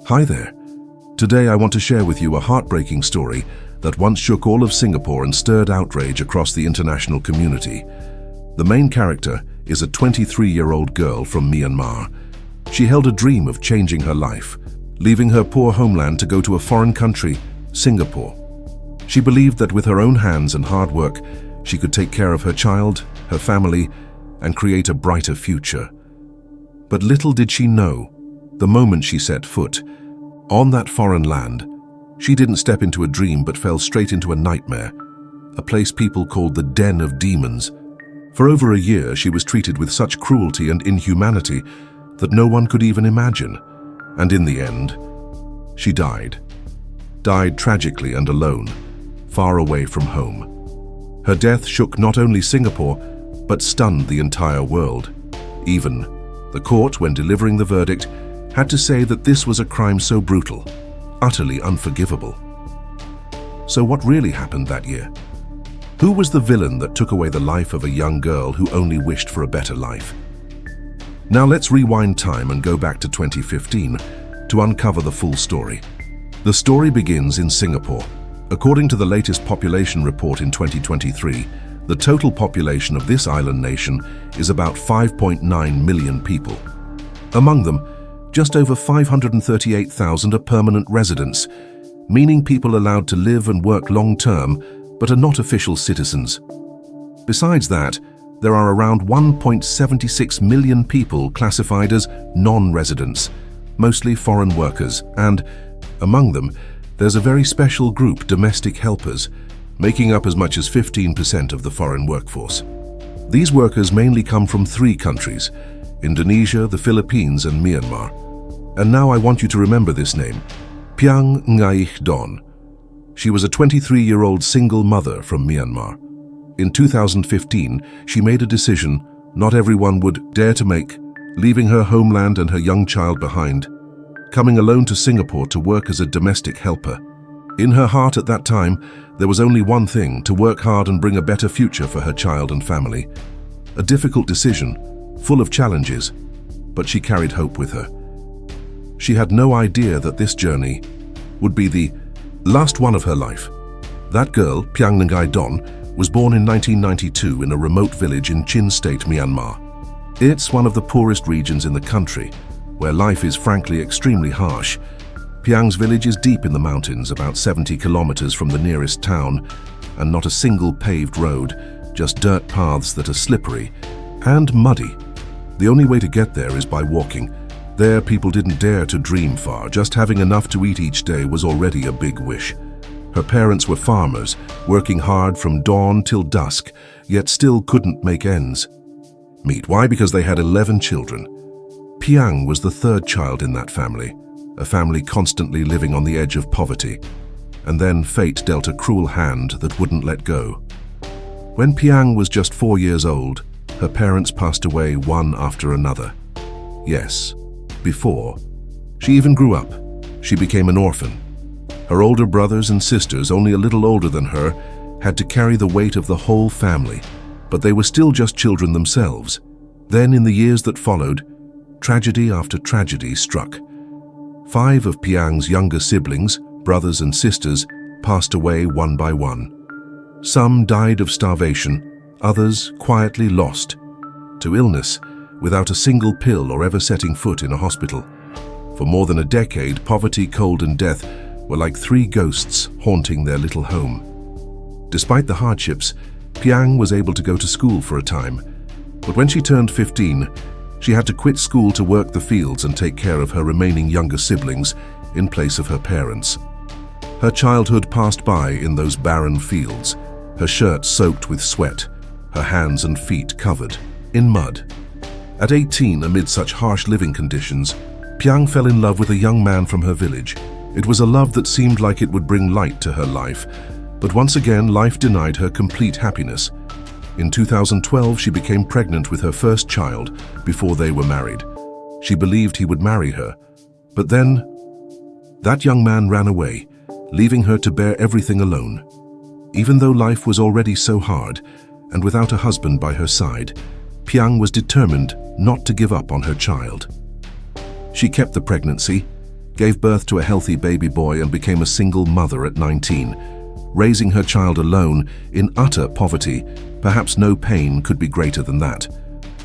Hi there. Today I want to share with you a heartbreaking story that once shook all of Singapore and stirred outrage across the international community. The main character is a 23-year-old girl from Myanmar. She held a dream of changing her life, leaving her poor homeland to go to a foreign country, Singapore. She believed that with her own hands and hard work, she could take care of her child, her family, and create a brighter future. But little did she know, the moment she set foot on that foreign land, she didn't step into a dream but fell straight into a nightmare, a place people called the Den of Demons. For over a year, she was treated with such cruelty and inhumanity that no one could even imagine. And in the end, she died tragically and alone, far away from home. Her death shook not only Singapore, but stunned the entire world. Even the court, when delivering the verdict, had to say that this was a crime so brutal, utterly unforgivable. So what really happened that year? Who was the villain that took away the life of a young girl who only wished for a better life? Now let's rewind time and go back to 2015 to uncover the full story. The story begins in Singapore. According to the latest population report in 2023, the total population of this island nation is about 5.9 million people. Among them, just over 538,000 are permanent residents, meaning people allowed to live and work long-term but are not official citizens. Besides that, there are around 1.76 million people classified as non-residents, mostly foreign workers, and among them, there's a very special group, domestic helpers, making up as much as 15% of the foreign workforce. These workers mainly come from 3 countries, Indonesia, the Philippines, and Myanmar. And now I want you to remember this name, Piang Ngaih Don. She was a 23-year-old single mother from Myanmar. In 2015, she made a decision not everyone would dare to make, leaving her homeland and her young child behind, coming alone to Singapore to work as a domestic helper. In her heart at that time, there was only one thing: to work hard and bring a better future for her child and family. A difficult decision, full of challenges, but she carried hope with her. She had no idea that this journey would be the last one of her life. That girl, Piang Ngaih Don, was born in 1992 in a remote village in Chin State, Myanmar. It's one of the poorest regions in the country, where life is frankly extremely harsh. Piang's village is deep in the mountains, about 70 kilometers from the nearest town, and not a single paved road, just dirt paths that are slippery and muddy. The only way to get there is by walking. There, people didn't dare to dream far. Just having enough to eat each day was already a big wish. Her parents were farmers, working hard from dawn till dusk, yet still couldn't make ends meet. Why? Because they had 11 children. Piang was the 3rd child in that family, a family constantly living on the edge of poverty. And then fate dealt a cruel hand that wouldn't let go. When Piang was just 4 years old, her parents passed away one after another. Yes, before she even grew up, she became an orphan. Her older brothers and sisters, only a little older than her, had to carry the weight of the whole family, but they were still just children themselves. Then, in the years that followed, tragedy after tragedy struck. 5 of Piang's younger siblings, brothers and sisters, passed away one by one. Some died of starvation, others quietly lost to illness, without a single pill or ever setting foot in a hospital. For more than a decade, poverty, cold, and death were like 3 ghosts haunting their little home. Despite the hardships, Piang was able to go to school for a time. But when she turned 15, she had to quit school to work the fields and take care of her remaining younger siblings in place of her parents. Her childhood passed by in those barren fields, her shirt soaked with sweat, her hands and feet covered in mud. At 18, amid such harsh living conditions, Piang fell in love with a young man from her village. It was a love that seemed like it would bring light to her life, but once again, life denied her complete happiness. In 2012, she became pregnant with her first child before they were married. She believed he would marry her, but then that young man ran away, leaving her to bear everything alone. Even though life was already so hard, and without a husband by her side, Piang was determined not to give up on her child. She kept the pregnancy, gave birth to a healthy baby boy and became a single mother at 19. Raising her child alone in utter poverty, perhaps no pain could be greater than that.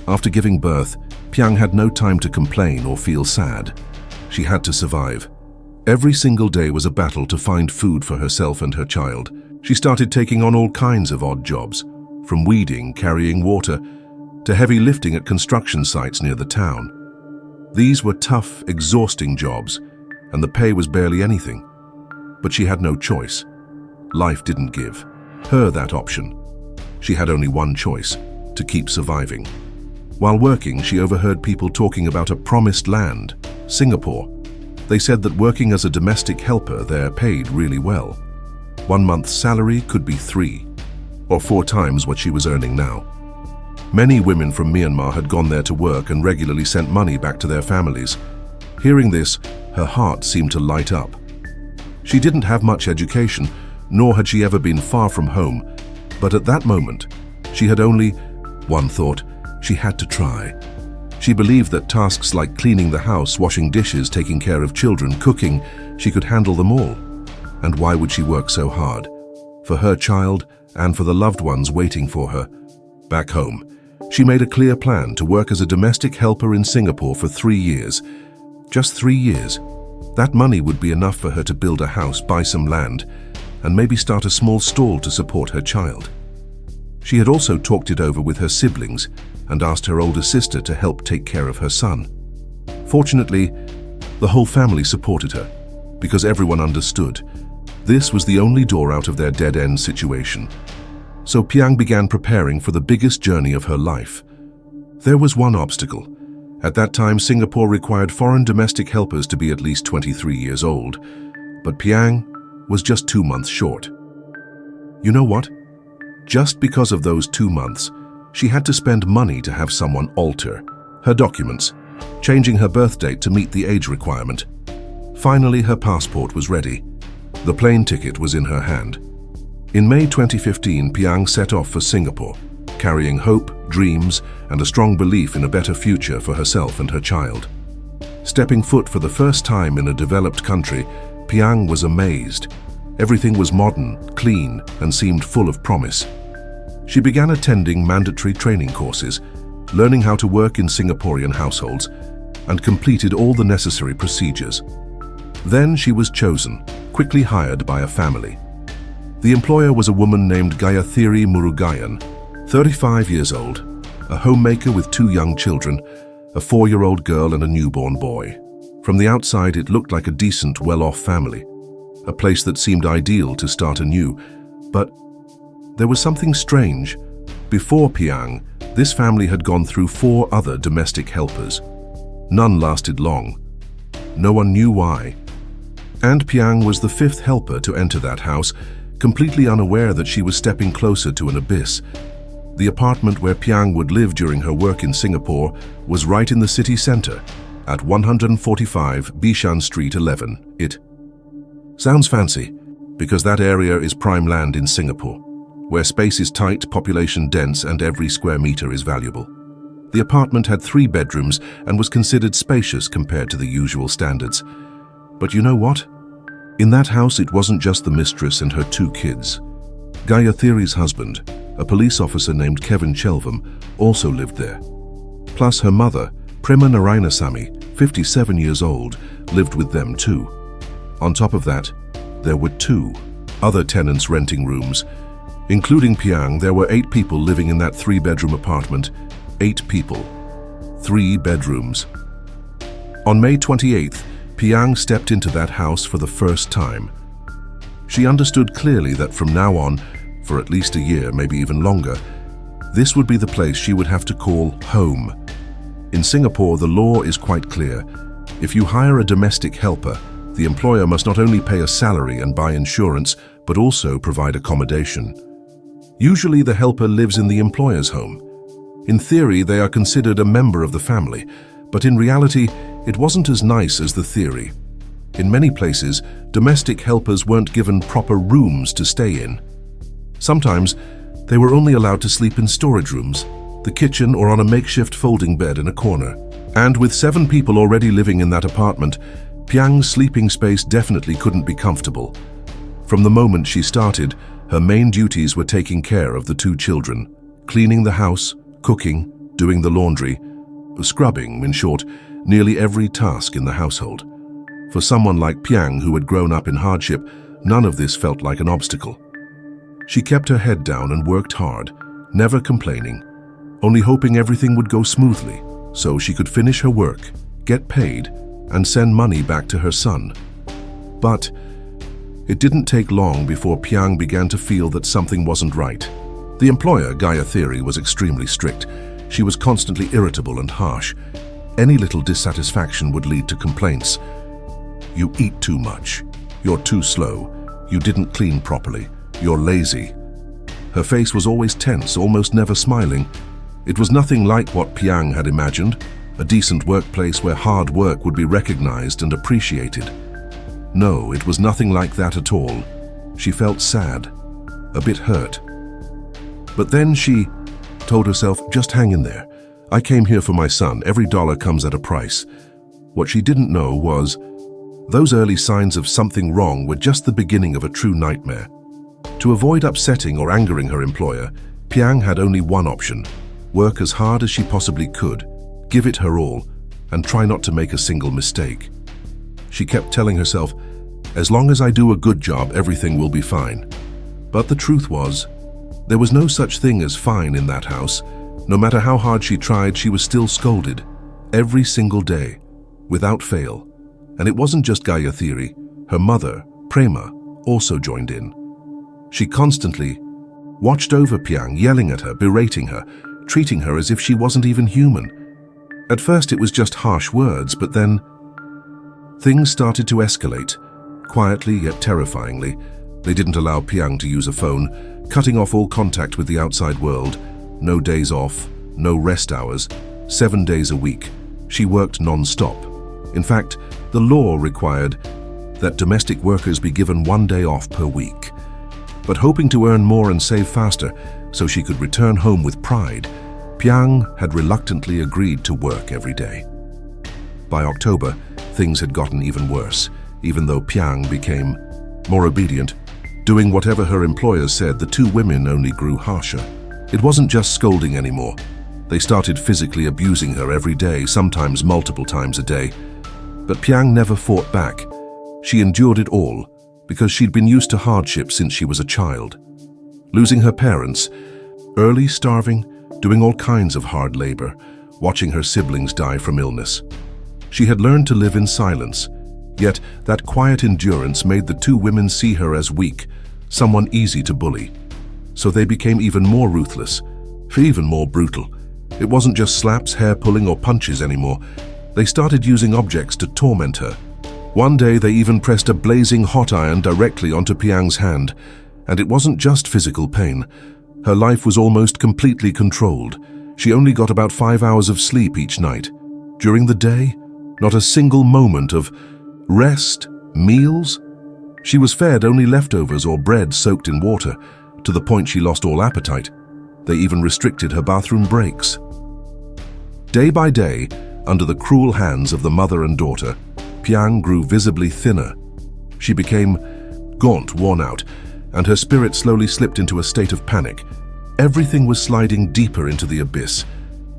After giving birth, Piang had no time to complain or feel sad. She had to survive. Every single day was a battle to find food for herself and her child. She started taking on all kinds of odd jobs, from weeding, carrying water, to heavy lifting at construction sites near the town. These were tough, exhausting jobs, and the pay was barely anything. But she had no choice. Life didn't give her that option. She had only one choice: to keep surviving. While working, she overheard people talking about a promised land, Singapore. They said that working as a domestic helper there paid really well. 1 month's salary could be 3 or 4 times what she was earning now. Many women from Myanmar had gone there to work and regularly sent money back to their families. Hearing this, her heart seemed to light up. She didn't have much education, nor had she ever been far from home, but at that moment, she had only one thought: she had to try. She believed that tasks like cleaning the house, washing dishes, taking care of children, cooking, she could handle them all. And why would she work so hard? For her child and for the loved ones waiting for her. Back home, she made a clear plan to work as a domestic helper in Singapore for 3 years. Just 3 years. That money would be enough for her to build a house, buy some land, and maybe start a small stall to support her child. She had also talked it over with her siblings and asked her older sister to help take care of her son. Fortunately, the whole family supported her, because everyone understood this was the only door out of their dead-end situation. So Piang began preparing for the biggest journey of her life. There was one obstacle. At that time, Singapore required foreign domestic helpers to be at least 23 years old, but Piang was just 2 months short. You know what? Just because of those 2 months, she had to spend money to have someone alter her documents, changing her birth date to meet the age requirement. Finally, her passport was ready. The plane ticket was in her hand. In May 2015, Piang set off for Singapore, carrying hope, dreams, and a strong belief in a better future for herself and her child. Stepping foot for the first time in a developed country, Piang was amazed. Everything was modern, clean, and seemed full of promise. She began attending mandatory training courses, learning how to work in Singaporean households, and completed all the necessary procedures. Then she was chosen, quickly hired by a family. The employer was a woman named Gayathiri Murugayan, 35 years old, a homemaker with 2 young children, a 4-year-old girl and a newborn boy. From the outside, it looked like a decent, well-off family, a place that seemed ideal to start anew. But there was something strange. Before Piang, this family had gone through 4 other domestic helpers. None lasted long. No one knew why. And Piang was the 5th helper to enter that house, completely unaware that she was stepping closer to an abyss. The apartment where Piang would live during her work in Singapore was right in the city center, at 145 Bishan Street 11. It sounds fancy, because that area is prime land in Singapore, where space is tight, population dense, and every square meter is valuable. The apartment had 3 bedrooms and was considered spacious compared to the usual standards. But you know what? In that house, it wasn't just the mistress and her 2 kids. Gayathiri's husband, a police officer named Kevin Chelvam, also lived there. Plus her mother, Prema Narayanasamy, 57 years old, lived with them too. On top of that, there were 2 other tenants renting rooms. Including Piang, there were 8 people living in that 3-bedroom apartment. 8 people. 3 bedrooms. On May 28th, Piang stepped into that house for the first time. She understood clearly that from now on, for at least a year, maybe even longer, this would be the place she would have to call home. In Singapore, the law is quite clear. If you hire a domestic helper, the employer must not only pay a salary and buy insurance, but also provide accommodation. Usually, the helper lives in the employer's home. In theory, they are considered a member of the family, but in reality, it wasn't as nice as the theory. In many places, domestic helpers weren't given proper rooms to stay in. Sometimes, they were only allowed to sleep in storage rooms, the kitchen, or on a makeshift folding bed in a corner. And with 7 people already living in that apartment, Piang's sleeping space definitely couldn't be comfortable. From the moment she started, her main duties were taking care of the two children, cleaning the house, cooking, doing the laundry, scrubbing, in short, nearly every task in the household. For someone like Piang, who had grown up in hardship, none of this felt like an obstacle. She kept her head down and worked hard, never complaining, only hoping everything would go smoothly so she could finish her work, get paid, and send money back to her son. But it didn't take long before Piang began to feel that something wasn't right. The employer, Gaia Theory, was extremely strict. She was constantly irritable and harsh. Any little dissatisfaction would lead to complaints. You eat too much. You're too slow. You didn't clean properly. You're lazy. Her face was always tense, almost never smiling. It was nothing like what Piang had imagined, a decent workplace where hard work would be recognized and appreciated. No, it was nothing like that at all. She felt sad, a bit hurt. But then she told herself, just hang in there. I came here for my son. Every dollar comes at a price. What she didn't know was those early signs of something wrong were just the beginning of a true nightmare. To avoid upsetting or angering her employer, Piang had only one option: work as hard as she possibly could, give it her all, and try not to make a single mistake. She kept telling herself, as long as I do a good job, everything will be fine. But the truth was, there was no such thing as fine in that house. No matter how hard she tried, she was still scolded, every single day, without fail. And it wasn't just Gaia Theory. Her mother, Prema, also joined in. She constantly watched over Piang, yelling at her, berating her, treating her as if she wasn't even human. At first it was just harsh words, but then things started to escalate, quietly yet terrifyingly. They didn't allow Piang to use a phone, cutting off all contact with the outside world. No days off, no rest hours, 7 days a week. She worked non-stop. In fact, the law required that domestic workers be given 1 day off per week. But hoping to earn more and save faster so she could return home with pride, Piang had reluctantly agreed to work every day. By October, things had gotten even worse. Even though Piang became more obedient, doing whatever her employers said, the two women only grew harsher. It wasn't just scolding anymore. They started physically abusing her every day, sometimes multiple times a day. But Piang never fought back. She endured it all because she'd been used to hardship since she was a child. Losing her parents, early starving, doing all kinds of hard labor, watching her siblings die from illness. She had learned to live in silence, yet that quiet endurance made the two women see her as weak, someone easy to bully. So they became even more ruthless, even more brutal. It wasn't just slaps, hair pulling, or punches anymore. They started using objects to torment her. One day they even pressed a blazing hot iron directly onto Piang's hand. And it wasn't just physical pain. Her life was almost completely controlled. She only got about 5 hours of sleep each night. During the day, not a single moment of rest, meals. She was fed only leftovers or bread soaked in water, to the point she lost all appetite. They even restricted her bathroom breaks. Day by day, under the cruel hands of the mother and daughter, Piang grew visibly thinner. She became gaunt, worn out, and her spirit slowly slipped into a state of panic. Everything was sliding deeper into the abyss,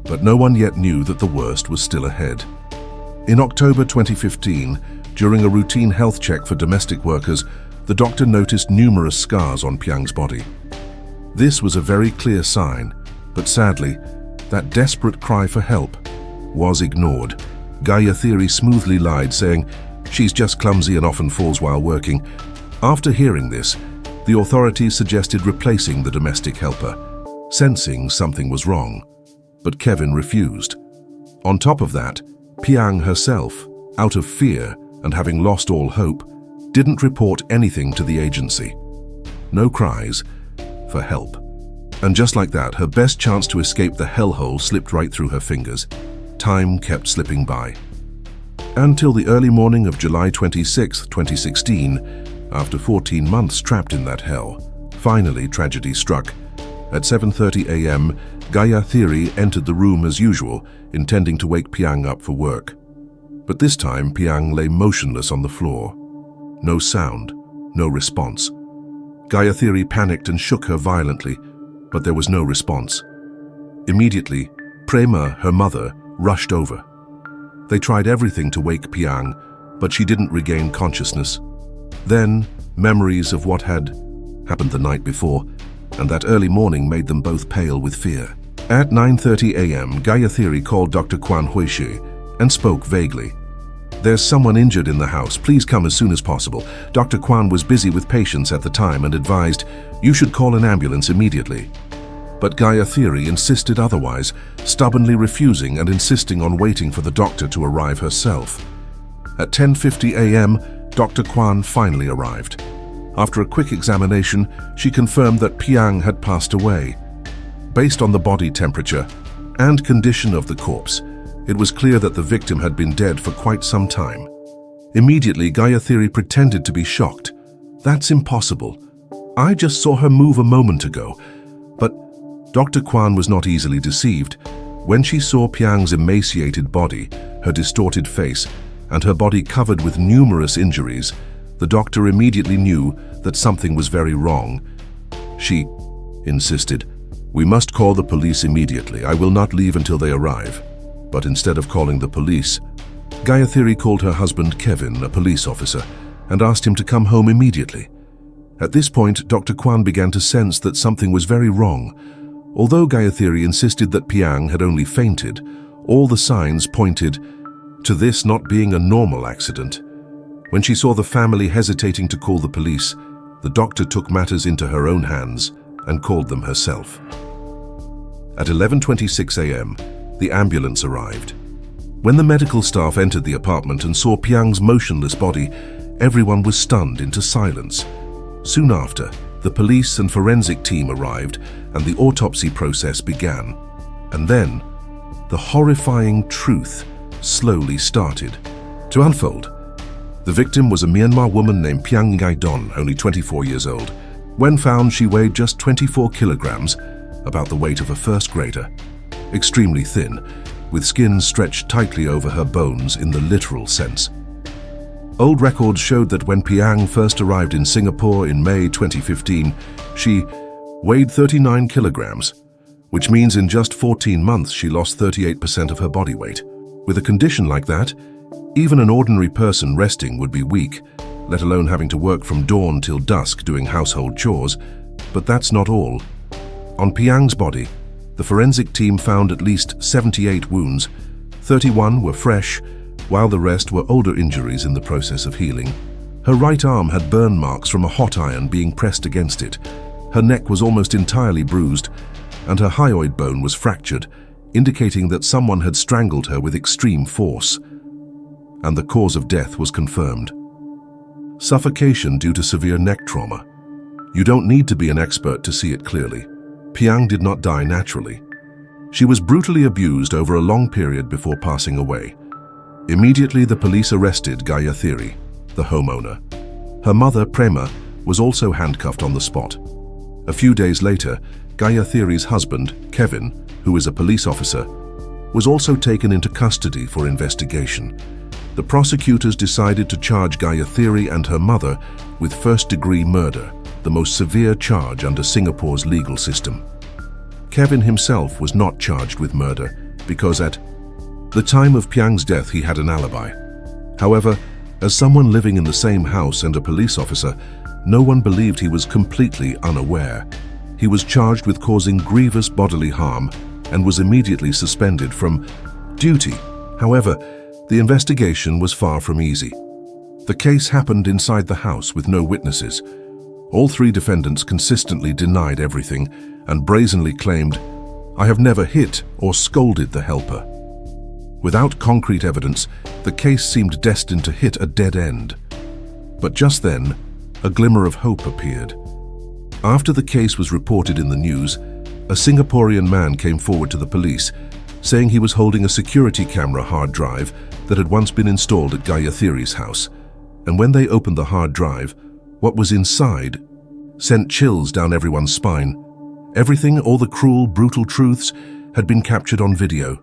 but no one yet knew that the worst was still ahead. In October 2015, during a routine health check for domestic workers, the doctor noticed numerous scars on Piang's body. This was a very clear sign, but sadly, that desperate cry for help was ignored. Gaia Theory smoothly lied, saying, "She's just clumsy and often falls while working." After hearing this, the authorities suggested replacing the domestic helper, sensing something was wrong. But Kevin refused. On top of that, Piang herself, out of fear and having lost all hope, didn't report anything to the agency. No cries for help. And just like that, her best chance to escape the hellhole slipped right through her fingers. Time kept slipping by. Until the early morning of July 26, 2016, after 14 months trapped in that hell, finally tragedy struck. At 7:30 a.m., Gaia Theory entered the room as usual, intending to wake Piang up for work. But this time, Piang lay motionless on the floor. No sound, no response. Gayatri panicked and shook her violently, but there was no response. Immediately, Prema, her mother, rushed over. They tried everything to wake Piang, but she didn't regain consciousness. Then, memories of what had happened the night before, and that early morning made them both pale with fear. At 9:30 a.m., Gayatri called Dr. Kwan Huishi and spoke vaguely. "There's someone injured in the house. Please come as soon as possible." Dr. Kwan was busy with patients at the time and advised, "You should call an ambulance immediately." But Gayatri insisted otherwise, stubbornly refusing and insisting on waiting for the doctor to arrive herself. At 10:50 a.m., Dr. Kwan finally arrived. After a quick examination, she confirmed that Piang had passed away. Based on the body temperature and condition of the corpse, it was clear that the victim had been dead for quite some time. Immediately, Gayatri pretended to be shocked. "That's impossible. I just saw her move a moment ago." But Dr. Kwan was not easily deceived. When she saw Piang's emaciated body, her distorted face, and her body covered with numerous injuries, the doctor immediately knew that something was very wrong. She insisted, "We must call the police immediately. I will not leave until they arrive." But instead of calling the police, Gayatri called her husband Kevin, a police officer, and asked him to come home immediately. At this point, Dr. Kwan began to sense that something was very wrong. Although Gayatri insisted that Piang had only fainted, all the signs pointed to this not being a normal accident. When she saw the family hesitating to call the police, the doctor took matters into her own hands and called them herself. At 11:26 a.m., the ambulance arrived. When the medical staff entered the apartment and saw Piang's motionless body, everyone was stunned into silence. Soon after, the police and forensic team arrived and the autopsy process began. And then, the horrifying truth slowly started to unfold. The victim was a Myanmar woman named Piang Ngaidon, only 24 years old. When found, she weighed just 24 kilograms, about the weight of a first grader. Extremely thin, with skin stretched tightly over her bones in the literal sense. Old records showed that when Piang first arrived in Singapore in May 2015, she weighed 39 kilograms, which means in just 14 months she lost 38% of her body weight. With a condition like that, even an ordinary person resting would be weak, let alone having to work from dawn till dusk doing household chores. But that's not all. On Piang's body, the forensic team found at least 78 wounds. 31 were fresh, while the rest were older injuries in the process of healing. Her right arm had burn marks from a hot iron being pressed against it. Her neck was almost entirely bruised, and her hyoid bone was fractured, indicating that someone had strangled her with extreme force. And the cause of death was confirmed. Suffocation due to severe neck trauma. You don't need to be an expert to see it clearly. Piang did not die naturally. She was brutally abused over a long period before passing away. Immediately, the police arrested Gayatri, the homeowner. Her mother, Prema, was also handcuffed on the spot. A few days later, Gayathiri's husband, Kevin, who is a police officer, was also taken into custody for investigation. The prosecutors decided to charge Gayatri and her mother with first-degree murder, the most severe charge under Singapore's legal system. Kevin himself was not charged with murder because at the time of Piang's death he had an alibi. However, as someone living in the same house and a police officer, no one believed he was completely unaware. He was charged with causing grievous bodily harm and was immediately suspended from duty. However, the investigation was far from easy. The case happened inside the house with no witnesses. All three defendants consistently denied everything and brazenly claimed, "I have never hit or scolded the helper." Without concrete evidence, the case seemed destined to hit a dead end. But just then, a glimmer of hope appeared. After the case was reported in the news, a Singaporean man came forward to the police, saying he was holding a security camera hard drive that had once been installed at Gayathiri's house. And when they opened the hard drive, what was inside sent chills down everyone's spine. Everything, all the cruel, brutal truths, had been captured on video.